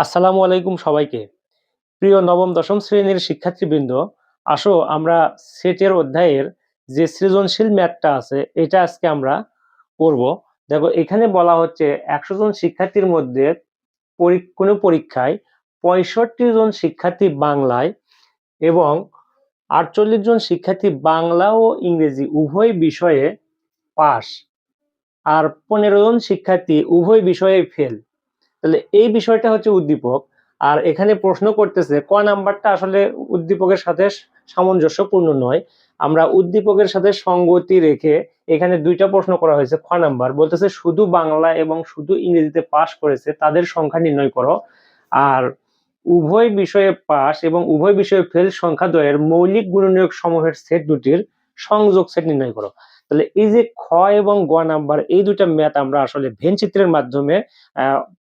আসসালামু আলাইকুম সবাইকে। প্রিয় নবম দশম শ্রেণীর শিক্ষার্থীবৃন্দ, আসো আমরা সেটের অধ্যায়ের যে সৃজনশীল ম্যাথটা আছে এটা আজকে আমরা করব। দেখো এখানে বলা হচ্ছে 100 জন শিক্ষার্থীর মধ্যে কোনো পরীক্ষায় 65 জন শিক্ষার্থী বাংলায় এবং 48 জন শিক্ষার্থী বাংলা ও ইংরেজি উভয় বিষয়ে পাস, আর 15 জন শিক্ষার্থী উভয় বিষয়ে ফেল। তাহলে এই বিষয়টা হচ্ছে উদ্দীপক। আর এখানে প্রশ্ন করতেছে ক নাম্বারটা আসলে উদ্দীপকের সাথে সামঞ্জস্যপূর্ণ নয়। আমরা উদ্দীপকের সাথে সঙ্গতি রেখে এখানে দুইটা প্রশ্ন করা হয়েছে। খ নাম্বার বলতেছে শুধু বাংলা এবং শুধু ইংরেজিতে পাশ করেছে তাদের সংখ্যা নির্ণয় করো। আর উভয় বিষয়ে পাস এবং উভয় বিষয়ে ফেল সংখ্যা দ্বয়ের মৌলিক গুণনীয়ক সমূহের সেট দুটির সংযোগ সেট নির্ণয় করো। তাহলে এই যে খ এবং গ নাম্বার এই দুইটা ম্যাথ আমরা আসলে ভেন চিত্রের মাধ্যমে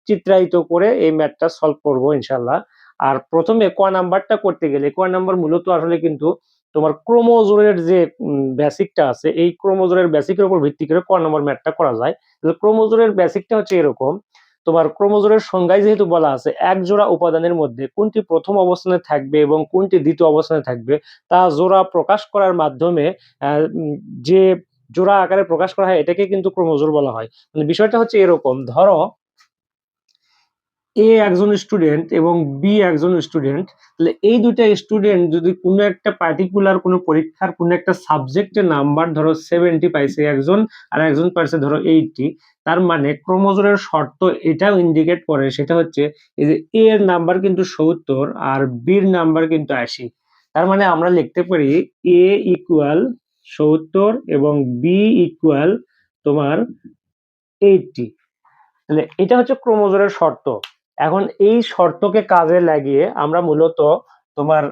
চিত্রায়িত করে এই ম্যাথটা সলভ করব ইনশাল্লাহ। আর প্রথমে ক নাম্বারটা করতে গেলে ক নাম্বার মূলত আসলে কিন্তু তোমার ক্রোমোজোরের যে বেসিকটা আছে এই ক্রোমোজোরের বেসিকের উপর ভিত্তি করে ক নাম্বার ম্যাথটা করা যায়। তাহলে ক্রোমোজোরের বেসিকটা হচ্ছে এরকম, তোমার ক্রোমোজোরের সংজ্ঞায় যেহেতু বলা আছে এক জোড়া উপাদানের মধ্যে কোনটি প্রথম অবস্থানে থাকবে এবং কোনটি দ্বিতীয় অবস্থানে থাকবে তা জোড়া প্রকাশ করার মাধ্যমে যে জোড়া আকারে প্রকাশ করা হয় এটাকে কিন্তু ক্রোমোজোর বলা হয়। মানে বিষয়টা হচ্ছে এরকম, ধরো এ একজন স্টুডেন্ট এবং বি একজন স্টুডেন্ট, তাহলে এই দুইটা স্টুডেন্ট যদি কোনো একটা পার্টিকুলার কোনো পরীক্ষার কোনো একটা সাবজেক্টের নাম্বার ধরো 70 পাইছে একজন আর একজন পাইছে ধরো 80, তার মানে ক্রোমোজোমের শর্ত এটাও ইন্ডিকেট করে, সেটা হচ্ছে এই যে এ এর নাম্বার কিন্তু 70 আর বি এর নাম্বার কিন্তু 80। তার মানে আমরা লিখতে পারি এ ইকুয়াল 70 এবং বি ইকুয়াল তোমার 80। তাহলে এটা হচ্ছে ক্রোমোজোমের শর্ত। এখন এই শর্তকে কাজে লাগিয়ে আমরা মূলত তোমার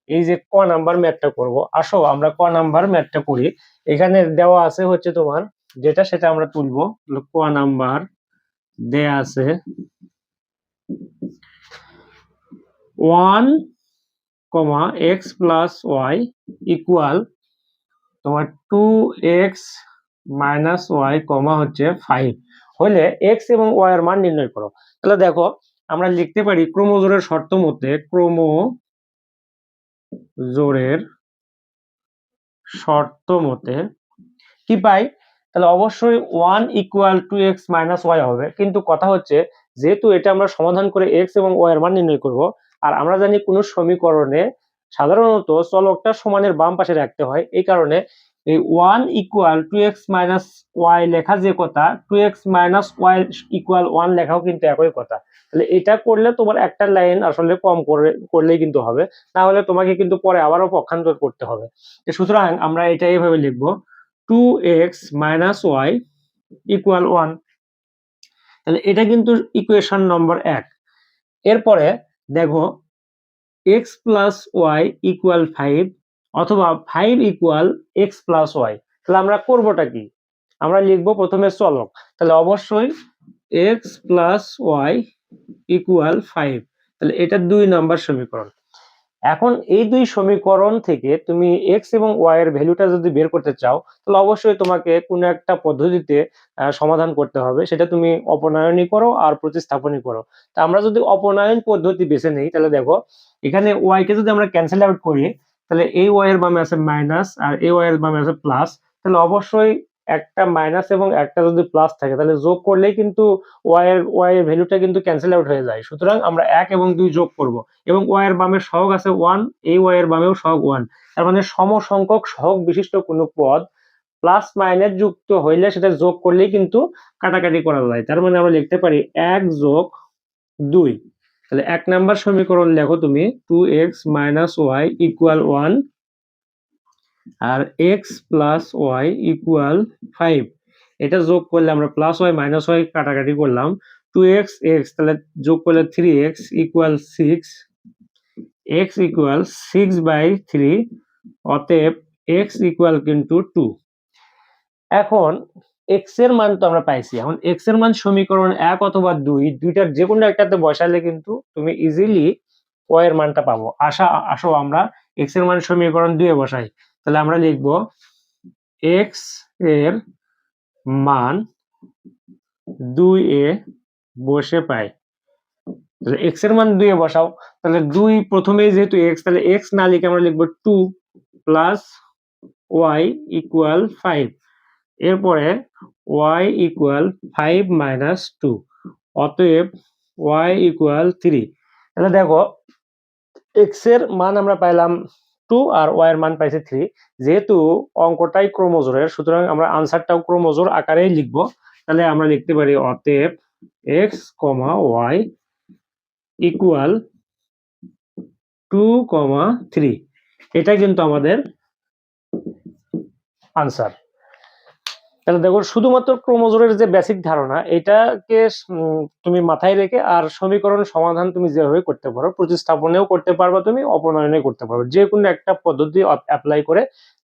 এই যে ক নাম্বার ম্যাথটা করব। আসো আমরা ক নাম্বার ম্যাথটা করি। এখানে দেওয়া আছে হচ্ছে তোমার যেটা সেটা আমরা তুলবো। ক নাম্বার দেয়া আছে 1, x প্লাস ওয়াই ইকুয়াল তোমার 2x মাইনাস ওয়াই কমা হচ্ছে 5 হলে x এবং y এর মান নির্ণয় করো। তাহলে দেখো আমরা লিখতে পারি ক্রোমোজোরের শর্ত মতে কি পাই, তাহলে অবশ্যই 1 = 2x - y হবে। কিন্তু কথা হচ্ছে যেহেতু এটা আমরা সমাধান করে x এবং y এর মান নির্ণয় করব, আর আমরা জানি কোন সমীকরণে সাধারণত চলকটা সমানের বাম পাশে রাখতে হয়, এই কারণে এই 1 = 2x - y লেখা যে কথা 2x - y = 1 লেখাও কিন্তু একই কথা। তাহলে এটা করলে তোমার একটা লাইন আসলে কম করলেই কিন্তু হবে, না হলে তোমাকে কিন্তু পরে আবারও পক্ষান্তর করতে হবে। সুতরাং আমরা এটা এইভাবে লিখবো 2x - y = 1। তাহলে এটা কিন্তু ইকুয়েশন নম্বর 1। এরপরে দেখো x + y = 5 অথবা 5 = x + y। তাহলে আমরা করবোটা কি, আমরা লিখবো প্রথমে চলক। তাহলে অবশ্যই x + y = 5। তাহলে এটা 2 নম্বর সমীকরণ। এখন এই দুই সমীকরণ থেকে তুমি x এবং y এর ভ্যালুটা যদি বের করতে চাও তাহলে অবশ্যই তোমাকে কোনো একটা পদ্ধতিতে সমাধান করতে হবে। সেটা তুমি অপনয়নই করো আর প্রতিস্থাপনই করো। তা আমরা যদি অপনয়ন পদ্ধতি বেছে নেই তাহলে দেখো এখানে y কে যদি আমরা ক্যান্সেল আউট করি তাহলে এই y এর বামে আছে মাইনাস আর এই y এর বামে আছে প্লাস। তাহলে অবশ্যই একটা মাইনাস এবং একটা যদি প্লাস থাকে তাহলে যোগ করলেই কিন্তু y এর ভ্যালুটা কিন্তু ক্যান্সেল আউট হয়ে যায়। সুতরাং আমরা 1 এবং 2 যোগ করব এবং y এর বামে সহগ আছে 1, এই y এর বামেও সহগ 1। তার মানে সমসংখ্যক সহগ বিশিষ্ট কোনো পদ প্লাস মাইনাস যুক্ত হইলে সেটা যোগ করলেই কিন্তু কাটাকাটি করা যায়। তার মানে আমরা লিখতে পারি 1 + 2। তাহলে 1 নাম্বার সমীকরণ লেখো তুমি 2x - y = 1 আর x + y = 5। এটা যোগ করলে আমরা প্লাস y মাইনাস y কাটাকাটি করলাম 2x x, তাহলে যোগ করলে 3x = 6, x = 6/3, অতএব x = কিন্তু 2। এখন x এর মান তো আমরা পাইছি। এখন x এর মান সমীকরণ 1 অথবা 2 দুইটার যে কোনো একটাতে বসালে কিন্তু তুমি ইজিলি y এর মানটা পাবো। আসো আমরা x এর মান সমীকরণ 2 এ বসাই। তাহলে আমরা লিখব x এর মান 2 এ বসে পাই এক্স এর মান 2 এ বসাও, তাহলে 2 প্রথমেই যেহেতু এক্স, তাহলে এক্স না লিখে আমরা লিখবো 2 প্লাস ওয়াই ইকুয়াল 5। এরপরে y ইকুয়াল 5 মাইনাস 2, অতএব y ইকুয়াল 3। তাহলে দেখো x এর মান আমরা পাইলাম 2 আর y এর মান পাইছি 3। যেহেতু অঙ্কটাই ক্রমজোরের, সুতরাং আমরা আনসারটাও ক্রমজোর আকারেই লিখবো। তাহলে আমরা লিখতে পারি অতএব x, y ইকুয়াল 2, 3। এটা কিন্তু আমাদের আনসার। তাহলে দেখো শুধুমাত্র ক্রমজোরের যে বেসিক ধারণা, এটাকে তুমি মাথায় রেখে আর সমীকরণ সমাধান তুমি যেভাবে করতে পারো, প্রতিস্থাপনেও করতে পারবে, তুমি অপনয়নে করতে পারবে, যে কোনো একটা পদ্ধতি অ্যাপ্লাই করে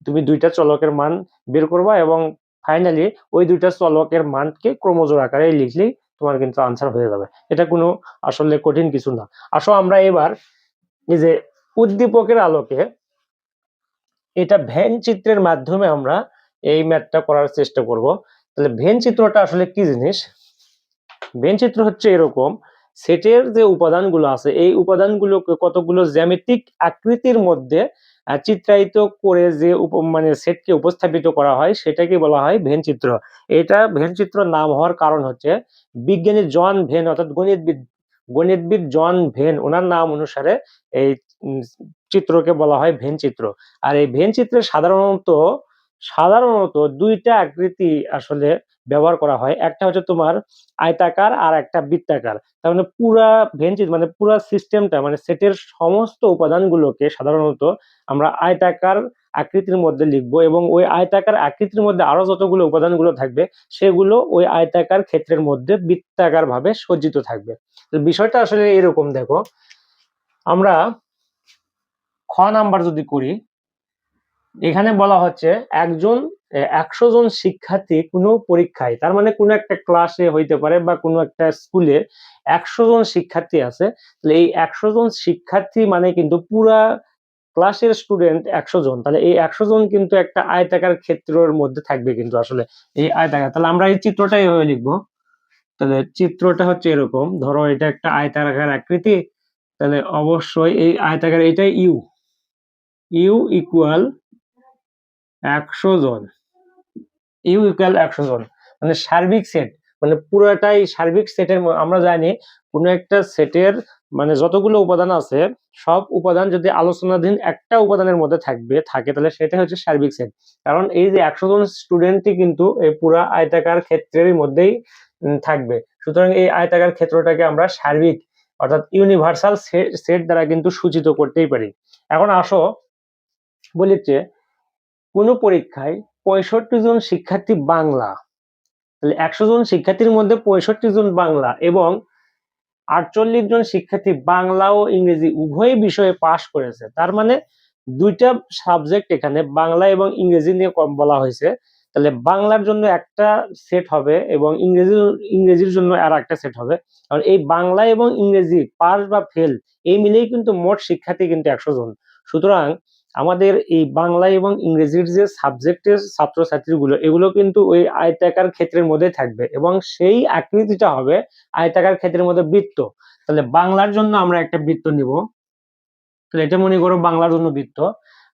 তুমি দুইটা চলকের মান বের করবা এবং ফাইনালি ওই দুইটা চলকের মানকে ক্রমজোর আকারে লিখলেই তোমার কিন্তু আনসার হয়ে যাবে। এটা কোনো আসলে কঠিন কিছু না। আসো আমরা এবার এই যে উদ্দীপকের আলোকে এটা ভেন চিত্রের মাধ্যমে আমরা এই ম্যাথটা করার চেষ্টা করব। তাহলে ভেন চিত্রটা আসলে কি জিনিস? ভেন চিত্র হচ্ছে এরকম, সেটের যে উপাদানগুলো আছে এই উপাদানগুলোকে কতগুলো জ্যামিতিক আকৃতির মধ্যে চিত্রায়িত করে যে মানে সেটকে উপস্থাপিত করা হয় সেটাকে বলা হয় ভেন চিত্র। এটা ভেন চিত্র নাম হওয়ার কারণ হচ্ছে বিজ্ঞানী জন ভেন অর্থাৎ গণিতবিদ জন ভেন, ওনার নাম অনুসারে এই চিত্রকে বলা হয় ভেন চিত্র। আর এই ভেন চিত্রে সাধারণত দুইটা আকৃতি আসলে ব্যবহার করা হয়, একটা হচ্ছে তোমার আয়তাকার আর একটা বৃত্তাকার। তার মানে পুরা ভেন চিত্র মানে পুরা সিস্টেমটা মানে সেটের সমস্ত উপাদানগুলোকে সাধারণত আমরা আয়তাকার আকৃতির মধ্যে লিখবো এবং ওই আয়তাকার আকৃতির মধ্যে আরো যতগুলো উপাদানগুলো থাকবে সেগুলো ওই আয়তাকার ক্ষেত্রের মধ্যে বৃত্তাকার ভাবে সজ্জিত থাকবে। বিষয়টা আসলে এরকম, দেখো আমরা খ নাম্বার যদি করি, এখানে বলা হচ্ছে 100 জন শিক্ষার্থী কোনো পরীক্ষায়, তার মানে কোনো একটা ক্লাসে হইতে পারে বা কোনো একটা স্কুলে 100 জন শিক্ষার্থী আছে। তাহলে এই 100 জন শিক্ষার্থী মানে কিন্তু পুরা ক্লাসের স্টুডেন্ট 100 জন। তাহলে এই 100 জন কিন্তু একটা আয়তাকার ক্ষেত্রের মধ্যে থাকবে কিন্তু আসলে এই আয়তাকার। তাহলে আমরা এই চিত্রটা এইভাবে লিখবো। তাহলে চিত্রটা হচ্ছে এরকম, ধরো এটা একটা আয়তাকার আকৃতি, তাহলে অবশ্যই এই আয়তাকার এটাই ইউ ইকুয়াল 100 জন, ইউ ইকুয়াল 100 জন মানে সার্বিক সেট, মানে পুরোটাই সার্বিক সেটের। আমরা জানি কোনো একটা সেটের মানে যতগুলো উপাদান আছে সব উপাদান যদি আলোচনাধীন একটা উপাদানের মধ্যে থাকে তাহলে সেটা হচ্ছে সার্বিক সেট। কারণ এই যে 100 জন স্টুডেন্টই কিন্তু এই পুরো আয়তাকার ক্ষেত্রের মধ্যেই থাকবে, সুতরাং এই আয়তাকার ক্ষেত্রটাকে আমরা সার্বিক অর্থাৎ ইউনিভার্সাল সেট দ্বারা কিন্তু সূচিত করতেই পারি। এখন আসো বলি যে কোন পরীক্ষায় 65 জন শিক্ষার্থী বাংলা, তাহলে 100 জন শিক্ষার্থীর মধ্যে 65 জন বাংলা এবং 48 জন শিক্ষার্থী বাংলা ও ইংরেজি উভয় বিষয়ে পাশ করেছে। তার মানে দুইটা সাবজেক্ট এখানে বাংলা এবং ইংরেজি নিয়ে বলা হয়েছে। তাহলে বাংলার জন্য একটা সেট হবে এবং ইংরেজির জন্য আর একটা সেট হবে। কারণ এই বাংলা এবং ইংরেজি পাস বা ফেল এই মিলেই কিন্তু মোট শিক্ষার্থী কিন্তু 100 জন। সুতরাং আমাদের এই বাংলা এবং ইংরেজির যে সাবজেক্টের ছাত্রছাত্রীগুলো এগুলো কিন্তু ওই আয়তাকার ক্ষেত্রের মধ্যে থাকবে এবং সেই আকৃতিটা হবে আয়তাকার ক্ষেত্রের মধ্যে বৃত্ত। তাহলে বাংলার জন্য আমরা একটা বৃত্ত নিব, তাহলে এটা মনে করো বাংলার জন্য বৃত্ত,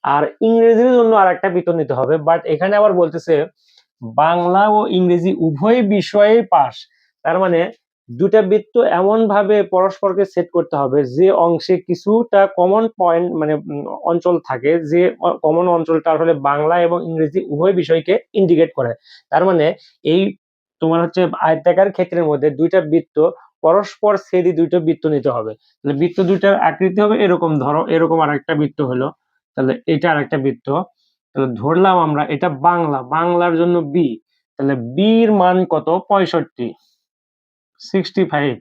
আর ইংরেজির জন্য আর একটা বৃত্ত নিতে হবে। বাট এখানে আবার বলতেছে বাংলা ও ইংরেজি উভয় বিষয়ে পাস, তার মানে দুটা বৃত্ত এমন ভাবে পরস্পরকে সেট করতে হবে যে অংশে কিছুটা কমন পয়েন্ট মানে অঞ্চল থাকে, যে কমন অঞ্চলটা আসলে বাংলা এবং ইংরেজি উভয় বিষয়কে ইন্ডিকেট করে। তার মানে এই তোমার হচ্ছে আয়তাকার ক্ষেত্রের মধ্যে দুইটা বৃত্ত পরস্পর ছেদি দুইটা বৃত্ত নিতে হবে। তাহলে বৃত্ত দুইটার আকৃতি হবে এরকম, ধরো এরকম আর একটা বৃত্ত হলো, তাহলে এটা আর একটা বৃত্ত। তাহলে ধরলাম আমরা এটা বাংলার জন্য বি, তাহলে বির মান কত 65।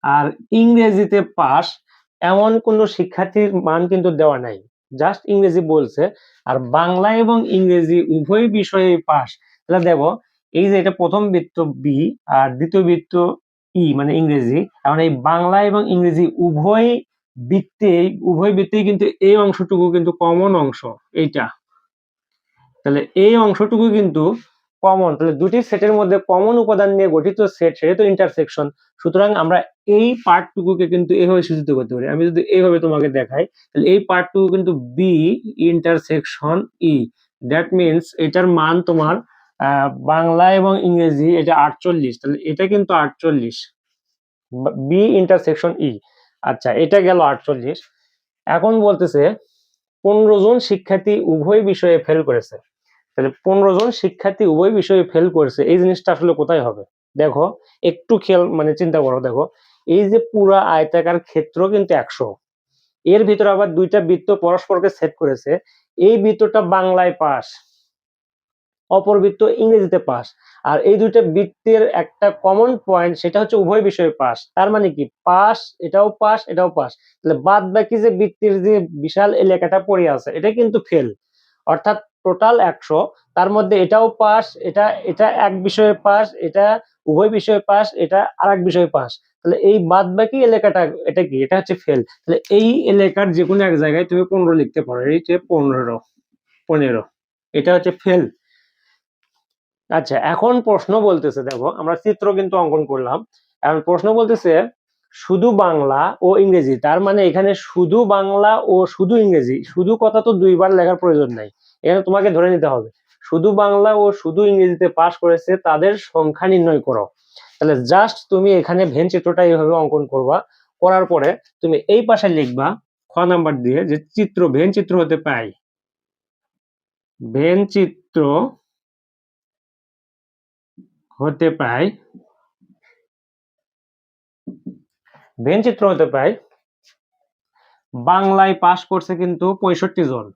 আর ইংরেজিতে পাস এমন কোন শিক্ষার্থীর মান কিন্তু দেওয়া নাই, জাস্ট ইংরেজি বলছে। আর বাংলা এবং ইংরেজি উভয় বিষয়ে পাস, তাহলে দেখো এই যে এটা প্রথম বৃত্ত বি আর দ্বিতীয় বৃত্ত ই মানে ইংরেজি। এখন এই বাংলা এবং ইংরেজি উভয় বৃত্তেই কিন্তু এই অংশটুকু কিন্তু কমন অংশ এইটা, তাহলে এই অংশটুকু কিন্তু কমন, তাহলে দুটি সেটের মধ্যে কমন উপাদান নিয়ে গঠিত সেট, সেটা তো ইন্টারসেকশন। সুতরাং আমরা এই পার্টটুকুকে কিন্তু এইভাবে সূচিত করতে পারি। আমি যদি এইভাবে তোমাকে দেখাই, তাহলে এই পার্টটুকু কিন্তু B intersection E, that means এটার মান তোমার বাংলা এবং ইংরেজি এটা 48, তাহলে এটা কিন্তু 48, বি ইন্টারসেকশন ই। আচ্ছা, এটা গেল 48। এখন বলতেছে 15 জন শিক্ষার্থী উভয় বিষয়ে ফেল করেছে। তাহলে 15 জন শিক্ষার্থী উভয় বিষয়ে ফেল করেছে, এই জিনিসটা আসলে কোথায় হবে? দেখো একটু খেয়াল মানে চিন্তা করো, দেখো এই যে পুরা আয়তাকার ক্ষেত্র কিন্তু 100, এর ভিতরে আবার দুইটা বৃত্ত পরস্পরকে সেট করেছে। এই বৃত্তটা বাংলায় পাস, অপর বৃত্ত ইংরেজিতে পাস, আর এই দুইটা বৃত্তের একটা কমন পয়েন্ট সেটা হচ্ছে উভয় বিষয়ে পাস। তার মানে কি পাস, এটাও পাস, এটাও পাস, তাহলে বাদ বাকি যে বৃত্তের যে বিশাল এলাকাটা পড়ে আছে এটা কিন্তু ফেল। অর্থাৎ টোটাল 100, তার মধ্যে এটাও পাস, এটা এটা এক বিষয়ে পাস, এটা উভয় বিষয়ে পাস, এটা আর এক বিষয়ে পাস, তাহলে এই বাদ বাকি এলাকাটা এটা কি? এটা হচ্ছে ফেল। তাহলে এই এলাকার যে কোনো এক জায়গায় তুমি 15 লিখতে পারো, এই যে 15, এটা হচ্ছে ফেল। আচ্ছা, এখন প্রশ্ন বলতেছে, দেখো আমরা চিত্র কিন্তু অঙ্কন করলাম, এখন প্রশ্ন বলতেছে শুধু বাংলা ও ইংরেজি, তার মানে এখানে শুধু বাংলা ও শুধু ইংরেজি, শুধু কথা তো দুইবার লেখার প্রয়োজন নাই, এখানে তোমাকে ধরে নিতে হবে শুধু বাংলা ও শুধু ইংরেজিতে পাস করেছে তাদের সংখ্যা নির্ণয় করো। তাহলে জাস্ট তুমি এখানে ভেন চিত্রটা এইভাবে অঙ্কন করবা, করার পরে তুমি এই পাশে লিখবা খ নাম্বার দিয়ে যে চিত্র ভেন চিত্র হতে পায়, ভেন চিত্র হতে পায়, ভেন চিত্র হতে পায় বাংলায় পাস করছে কিন্তু 65 জন,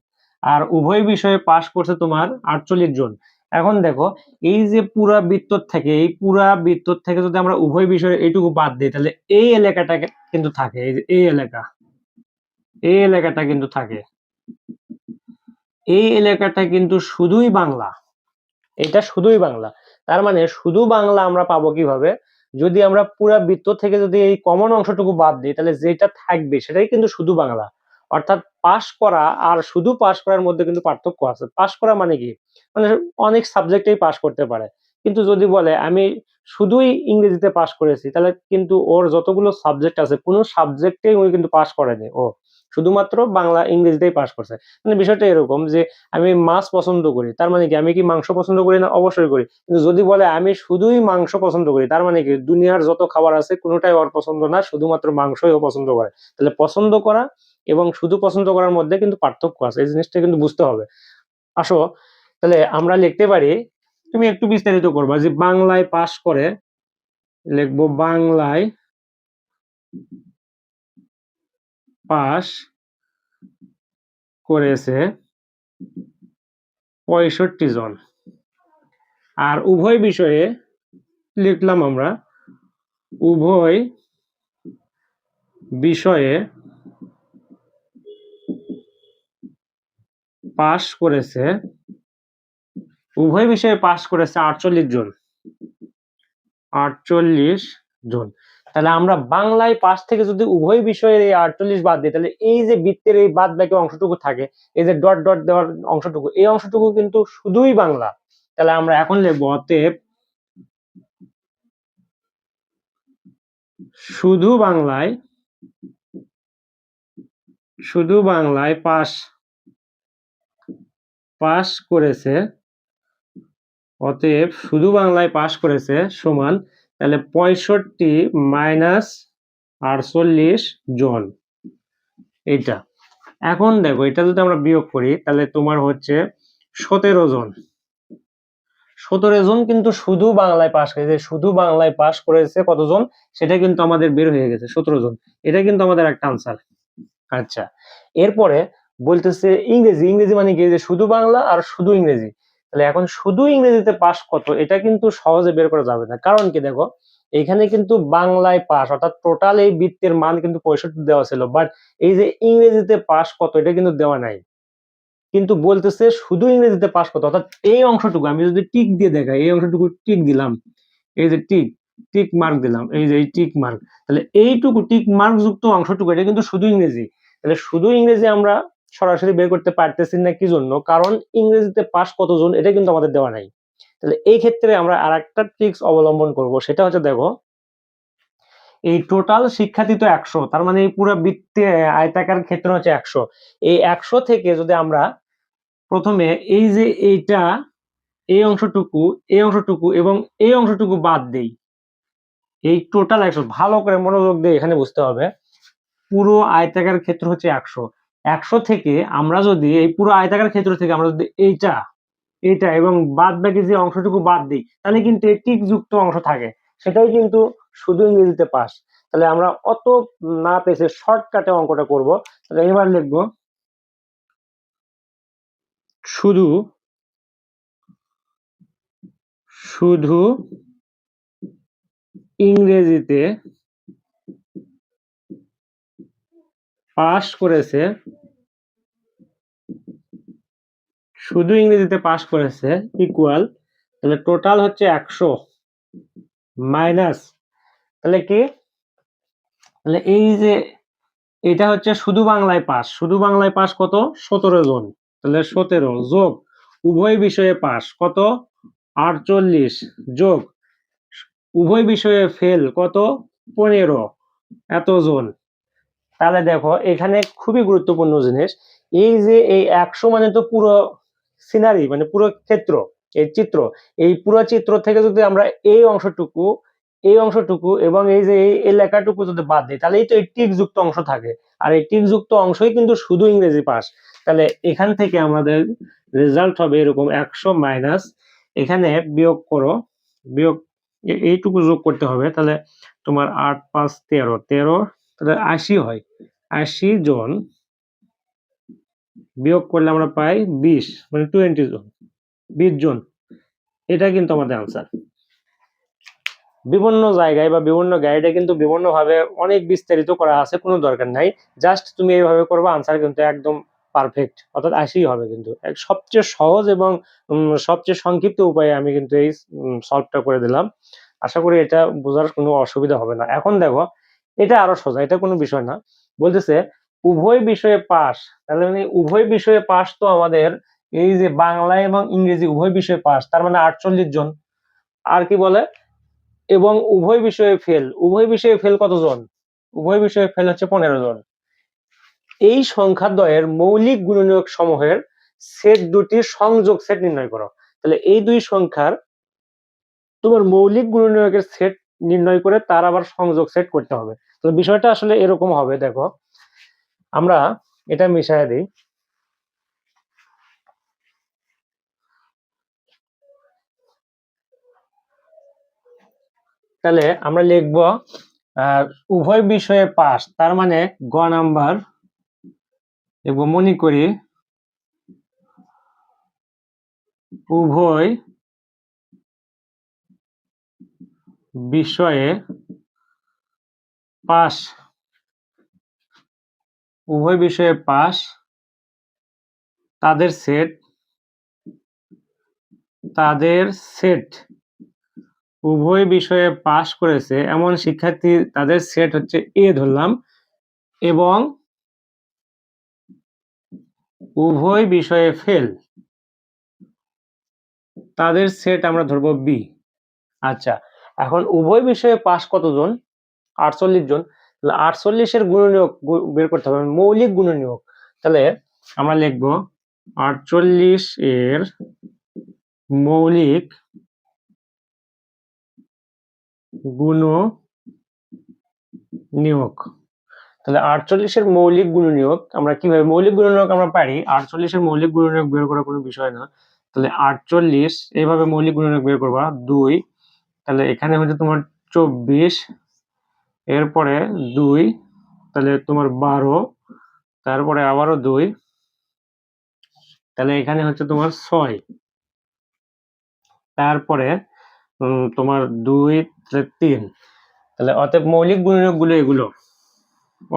আর উভয় বিষয়ে পাস করছে তোমার 48 জন। এখন দেখো এই যে পুরা বৃত্ত থেকে, এই পুরা বৃত্ত থেকে যদি আমরা উভয় বিষয়ে এইটুকু বাদ দিই, তাহলে এই এলাকাটা কিন্তু থাকে, এই যে এই এলাকা, এই এলাকাটা কিন্তু থাকে, এই এলাকাটা কিন্তু শুধুই বাংলা, এটা শুধুই বাংলা। তার মানে শুধু বাংলা আমরা পাবো কিভাবে? যদি আমরা পুরা বৃত্ত থেকে যদি এই কমন অংশটুকু বাদ দিই, তাহলে যেটা থাকবে সেটাই কিন্তু শুধু বাংলা। অর্থাৎ পাস করা আর শুধু পাস করার মধ্যে কিন্তু পার্থক্য আছে। পাস করা মানে কি? মানে অনেক সাবজেক্টেই পাস করতে পারে, কিন্তু যদি বলে আমি শুধুই ইংরেজিতে পাস করেছি, তাহলে কিন্তু ওর যতগুলো সাবজেক্ট আছে কোনো সাবজেক্টেই উনি কিন্তু পাস করেনি, ও শুধুমাত্র বাংলা ইংরেজিতেই পাস করছে। মানে বিষয়টা এরকম যে আমি মাছ পছন্দ করি, তার মানে কি আমি কি মাংস পছন্দ করি না? অবশ্যই করি। কিন্তু যদি বলে আমি শুধুই মাংস পছন্দ করি, তার মানে কি দুনিয়ার যত খাবার আছে কোনোটাই ওর পছন্দ না, শুধুমাত্র মাংসই ও পছন্দ করে। তাহলে পছন্দ করা এবং শুধু পছন্দ করার মধ্যে কিন্তু পার্থক্য আছে, এই জিনিসটা কিন্তু বুঝতে হবে। আসো, তাহলে আমরা লিখতে পারি, তুমি একটু বিস্তারিত করবা যে বাংলায় পাস করে, লিখবো বাংলায় পাস করেছে 65 জন, আর উভয় বিষয়ে লিখলাম আমরা উভয় বিষয়ে পাস করেছে, উভয় বিষয়ে পাস করেছে 48 জন, 48 জন। তাহলে আমরা বাংলায় পাস থেকে যদি উভয় বিষয়ে এই 48 বাদ দিই, তাহলে এই যে বৃত্তের এই বাদ বাকি অংশটুকু থাকে, এই যে ডট ডট দেওয়ার অংশটুকু, এই অংশটুকু কিন্তু শুধুই বাংলা। তাহলে আমরা এখন লিখবো অতএব শুধু বাংলায়, শুধু বাংলায় পাস করেছে, অতএব শুধু বাংলায় পাস করেছে সমান, তাহলে 65 মাইনাস 48 জন, এটা। এখন দেখো এটা যদি আমরা বিয়োগ করি, তাহলে তোমার হচ্ছে 17 জন, 17 জন কিন্তু শুধু বাংলায় পাস করেছে, শুধু বাংলায় পাস করেছে কতজন সেটা কিন্তু আমাদের বের হয়ে গেছে 17 জন, এটা কিন্তু আমাদের একটা আনসার। আচ্ছা, এরপরে বলতেছে ইংরেজি, ইংরেজি মানে কি? যে শুধু বাংলা আর শুধু ইংরেজি। তাহলে এখন শুধু ইংরেজিতে পাস কত, এটা কিন্তু সহজে বের করা যাবে না, কারণ কি দেখো এখানে কিন্তু বাংলায় পাস অর্থাৎ টোটাল এই বৃত্তের মান কিন্তু 65 দেওয়া ছিল, বাট এই যে ইংরেজিতে পাস কত এটা কিন্তু দেওয়া নাই, কিন্তু বলতেছে শুধু ইংরেজিতে পাস কত, অর্থাৎ এই অংশটুকু আমি যদি টিক দিয়ে দেখাই, এই অংশটুকু টিক দিলাম, এই যে টিক, টিক মার্ক দিলাম, এই যে এই টিক মার্ক, তাহলে এইটুকু টিক মার্ক যুক্ত অংশটুকু এটা কিন্তু শুধু ইংরেজি। তাহলে শুধু ইংরেজি আমরা সরাসরি বের করতে পারতেছি না, কি জন্য? কারণ ইংরেজিতে পাস কতজন এটা কিন্তু আমাদের দেওয়া নাই। তাহলে এই ক্ষেত্রে আমরা আরেকটা ট্রিক্স অবলম্বন করব, সেটা হচ্ছে দেখো এই টোটাল শিক্ষার্থী তো 100, তার মানে এই পুরো বৃত্তে আয়তাকার ক্ষেত্র হচ্ছে 100। এই 100 থেকে যদি আমরা প্রথমে এই যে এইটা এই অংশটুকু এবং এই অংশটুকু বাদ দেই, এই টোটাল 100, ভালো করে মনোযোগ দিয়ে এখানে বুঝতে হবে। পুরো আয়তাকার ক্ষেত্র হচ্ছে 100। 100 থেকে আমরা যদি এই পুরো আয়তাকার ক্ষেত্র থেকে আমরা যদি এইটা এবং বাদ বাকি যে অংশটুকু বাদ দিই, তাহলে কিন্তু টিক যুক্ত অংশ থাকে, সেটাই কিন্তু শুধু ইংরেজিতে পাস। তাহলে আমরা অত না পেছে শর্টকাটে অঙ্কটা করব। তাহলে এবার লিখবো শুধু শুধু ইংরেজিতে পাস করেছে, শুধু ইংরেজিতে পাস করেছে ইকুয়াল, তাহলে টোটাল হচ্ছে 100 মাইনাস, তাহলে কি, তাহলে এই যে এটা হচ্ছে শুধু বাংলায় পাস, শুধু বাংলায় পাস কত, 17 জন, তাহলে 17 যোগ উভয় বিষয়ে পাস কত, 48 যোগ উভয় বিষয়ে ফেল কত, 15 এতজন। তাহলে দেখো এখানে খুবই গুরুত্বপূর্ণ জিনিস, এই যে এই 100 মানে তো পুরো সিনারি, মানে পুরো ক্ষেত্র, এই চিত্র, এই পুরো চিত্র থেকে যদি আমরা এই অংশটুকু এবং এই যে এই এলাকাটুকু যদি বাদ দিই, তাহলে এই তো এই টিক যুক্ত অংশ থাকে, আর এই টিক যুক্ত অংশই কিন্তু শুধু ইংরেজি পাস। তাহলে এখান থেকে আমাদের রেজাল্ট হবে এরকম 100 মাইনাস, এখানে বিয়োগ করো, বিয়োগ এইটুকু যোগ করতে হবে, তাহলে তোমার 8 5 13, তাহলে 80 হয়, 80 জন বিয়োগ করলে আমরা পাই 20, মানে 20 জন, 20 জন। এটা কিন্তু আমাদের আনসার। বিভিন্ন জায়গায় বা বিভিন্ন গাইডে কিন্তু বিভিন্ন ভাবে অনেক বিস্তারিত করা আছে, কোনো দরকার নাই, জাস্ট তুমি এইভাবে করবে, আনসার কিন্তু একদম পারফেক্ট, অর্থাৎ 80 হবে। কিন্তু সবচেয়ে সহজ এবং সবচেয়ে সংক্ষিপ্ত উপায়ে আমি কিন্তু এই সলভটা করে দিলাম। আশা করি এটা বোঝার কোনো অসুবিধা হবে না। এখন দেখো এটা আরো সোজা, এটা কোনো বিষয় না। বলতেছে উভয় বিষয়ে পাস, তাহলে মানে উভয় বিষয়ে পাস তো আমাদের এই যে বাংলা এবং ইংরেজি উভয় বিষয়ে পাস, তার মানে 48 জন। আর কি বলে, এবং উভয় বিষয়ে ফেল, উভয় বিষয়ে ফেল কতজন, উভয় বিষয়ে ফেল হচ্ছে 15 জন। এই সংখ্যাদ্বয়ের মৌলিক গুণনীয়ক সমূহের সেট দুটির সংযোগ সেট নির্ণয় করো। তাহলে এই দুই সংখ্যার তোমার মৌলিক গুণনীয়কের সেট নির্ণয় করে তার আবার সংযোগ সেট করতে হবে। তো বিষয়টা আসলে এরকম হবে, দেখো আমরা এটা মিশায় দিই, তাহলে আমরা লিখব উভয় বিষয়ে পাস, তার মানে গ নাম্বার, এবং মনে করি উভয় বিষয়ে পাস, উভয় বিষয়ে পাস তাদের সেট, উভয় বিষয়ে পাস করেছে এমন শিক্ষার্থী, তাদের সেট হচ্ছে এ ধরলাম, এবং উভয় বিষয়ে ফেল তাদের সেট আমরা ধরবো বি। আচ্ছা, এখন উভয় বিষয়ে পাস কতজন, 48 জন। তাহলে 48 এর গুণনীয়ক বের করতে হবে, মৌলিক গুণনীয়ক। তাহলে আমরা লিখবো 48 এর মৌলিক গুণনীয়ক। তাহলে 48 এর মৌলিক গুণনীয়ক আমরা কিভাবে, মৌলিক গুণনীয়ক আমরা পারি, 48 এর মৌলিক গুণনীয়ক বের করা কোনো বিষয় না। তাহলে 48 এইভাবে মৌলিক গুণনীয়ক বের করবা 2, তাহলে এখানে হচ্ছে তোমার 24, এরপরে 2, তাহলে তোমার 12, তারপরে আবারও 2, তাহলে এখানে হচ্ছে তোমার 6, তারপরে তোমার 2 3, তাহলে অতএব মৌলিক গুণনীয়ক গুলো এগুলো,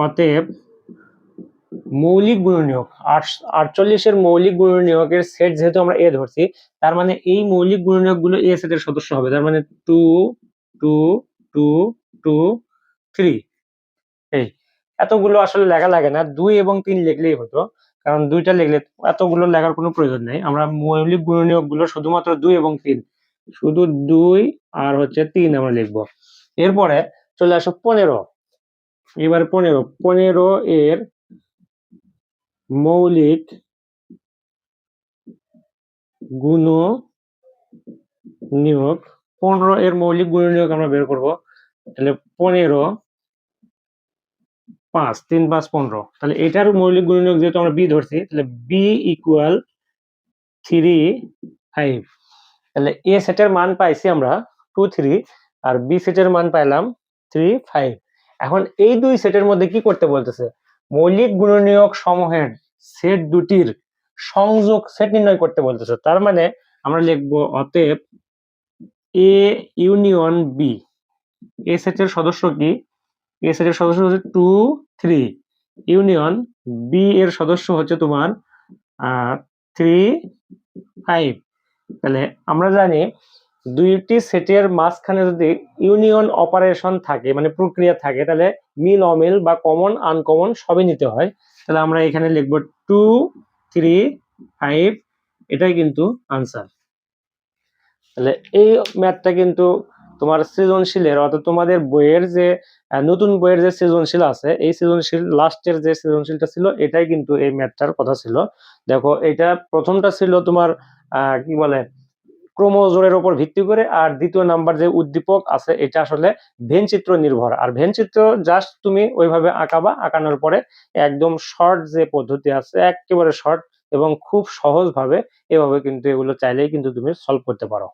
অতএব মৌলিক গুণনীয়ক 48 এর মৌলিক গুণনীয়কের সেট যেহেতু আমরা এ ধরছি, তার মানে এই মৌলিক গুণনীয়ক গুলো এ সেটের সদস্য হবে, তার মানে 2 2 2 2 3। এই এতগুলো আসলে লেখা লাগে না, 2 এবং 3 লিখলেই হতো, কারণ দুইটা লিখলে এতগুলো লেখার কোনো প্রয়োজন নেই। আমরা মৌলিক গুণনীয়ক গুলো শুধুমাত্র 2 এবং 3 শুধু 2 আর হচ্ছে 3 আমরা লিখবো। এরপরে চলে আসো 15। এবার 15 এর মৌলিক গুণনীয়ক 15 এর মৌলিক গুণনীয়ক আমরা বের করব। তাহলে 15 5 3 5 15, তাহলে এটার মৌলিক গুণনীয়ক যেহেতু আমরা বি ধরছি, তাহলে বি ইকুয়াল 3 5। তাহলে এ সেটের মান পাইছি আমরা 2 3, আর বি সেটের মান পাইলাম 3 5। এখন এই দুই সেটের মধ্যে কি করতে বলতেছে? মৌলিক গুণনীয়ক সমূহের সেট দুটির সংযোগ সেট নির্ণয় করতে বলতেছে। তার মানে আমরা লিখবো অতএব এ ইউনিয়ন বি। এ সেটের সদস্য কি? এ সেটের সদস্য হচ্ছে 2 3, ইউনিয়ন বি এর সদস্য হচ্ছে তোমার 3 5। তাহলে আমরা জানি দুইটি সেটের মাঝখানে যদি ইউনিয়ন অপারেশন থাকে, মানে প্রক্রিয়া থাকে, তাহলে মিল অমিল বা কমন আনকমন সবই নিতে হয়। তাহলে আমরা এখানে লিখব 2 3 5, এটাই কিন্তু আনসার। তাহলে এই ম্যাথটা কিন্তু তোমার সৃজনশীলের, অর্থাৎ তোমাদের বইয়ের যে নতুন বইয়ের যে সৃজনশীল আছে, এই সৃজনশীল লাস্টের যে সৃজনশীলটা ছিল, এটাই কিন্তু এই ম্যাথটার কথা ছিল। দেখো, এটা প্রথমটা ছিল তোমার কি বলে ক্রোমোজোরের উপর ভিত্তি করে, আর দ্বিতীয় নাম্বার যে উদ্দীপক আছে এটা আসলে ভেনচিত্র নির্ভর। আর ভেনচিত্র জাস্ট তুমি ওইভাবে আঁকাবা, আঁকানোর পরে একদম শর্ট যে পদ্ধতি আছে একেবারে শর্ট এবং খুব সহজ ভাবে এভাবে কিন্তু এগুলো চাইলেই কিন্তু তুমি সলভ করতে পারো।